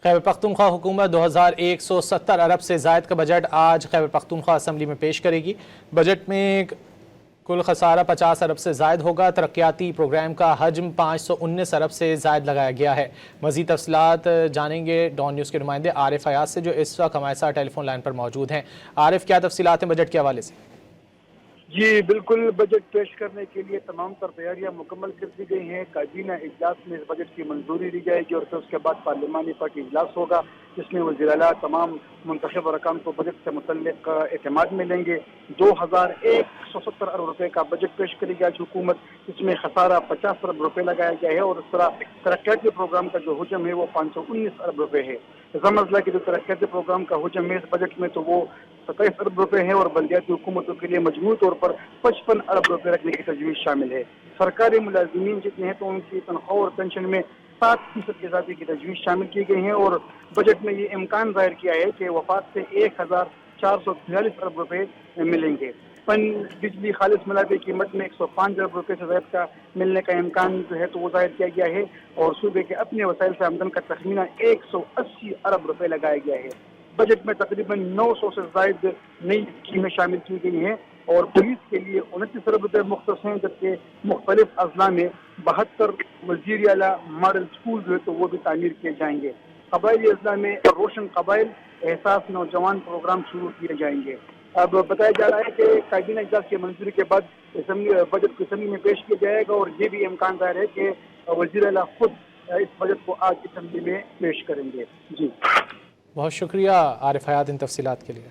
خیبر پختونخوا حکومت 2170 ارب سے زائد کا بجٹ آج خیبر پختونخوا اسمبلی میں پیش کرے گی۔ بجٹ میں کل خسارہ 50 ارب سے زائد ہوگا۔ ترقیاتی پروگرام کا حجم 519 ارب سے زائد لگایا گیا ہے۔ مزید تفصیلات جانیں گے ڈان نیوز کے نمائندے عارف ایاز سے، جو اس وقت ہمارے ساتھ ٹیلی فون لائن پر موجود ہیں۔ عارف، کیا تفصیلات ہیں بجٹ کے حوالے سے؟ جی بالکل، بجٹ پیش کرنے کے لیے تمام تر تیاریاں مکمل کر دی گئی ہیں۔ کابینہ اجلاس میں اس بجٹ کی منظوری دی جائے گی اور پھر اس کے بعد پارلیمانی پارٹی اجلاس ہوگا، جس میں وزیر اعلیٰ تمام منتخب ارکان کو بجٹ سے متعلق اعتماد میں لیں گے۔ 2170 ارب روپے کا بجٹ پیش کرے گی آج حکومت، جس میں خسارہ 50 ارب روپے لگایا گیا ہے، اور اس طرح ترقیاتی پروگرام کا جو حجم ہے وہ 519 ارب روپے ہے۔ ضمن کہ جو ترقیاتی پروگرام کا حجم ہے اس بجٹ میں تو وہ 27 ارب روپے ہے، اور بلدیاتی حکومتوں کے لیے مجموعی طور پر 55 ارب روپے رکھنے کی تجویز شامل ہے۔ سرکاری ملازمین جتنے ہیں تو ان کی تنخواہ اور پینشن میں 7% اضافے کی تجویز شامل کی گئی ہے، اور بجٹ میں یہ امکان ظاہر کیا ہے کہ وفات سے 1443 ارب روپے ملیں گے۔ بجلی خالص منافع کی قیمت میں 105 ارب روپے سے زائد کا ملنے کا امکان جو ہے تو وہ ظاہر کیا گیا ہے، اور صوبے کے اپنے وسائل سے آمدن کا تخمینہ 180 ارب روپے لگایا گیا ہے۔ بجٹ میں تقریباً 900 سے زائد نئی اسکیمیں شامل کی گئی ہیں، اور پولیس کے لیے 29 ارب روپے مختص ہیں، جبکہ مختلف اضلاع میں 72 وزیر اعلیٰ ماڈل اسکول جو ہے تو وہ بھی تعمیر کیے جائیں گے۔ قبائلی اضلاع میں روشن قبائل احساس نوجوان پروگرام شروع کیے جائیں گے۔ اب بتایا جا رہا ہے کہ کابینہ اجلاس کی منظوری کے بعد بجٹ کو اسمبلی میں پیش کیا جائے گا، اور یہ بھی امکان ظاہر ہے کہ وزیر اعلیٰ خود اس بجٹ کو آج اسمبلی میں پیش کریں گے۔ جی بہت شکریہ عارف ایاز ان تفصیلات کے لیے۔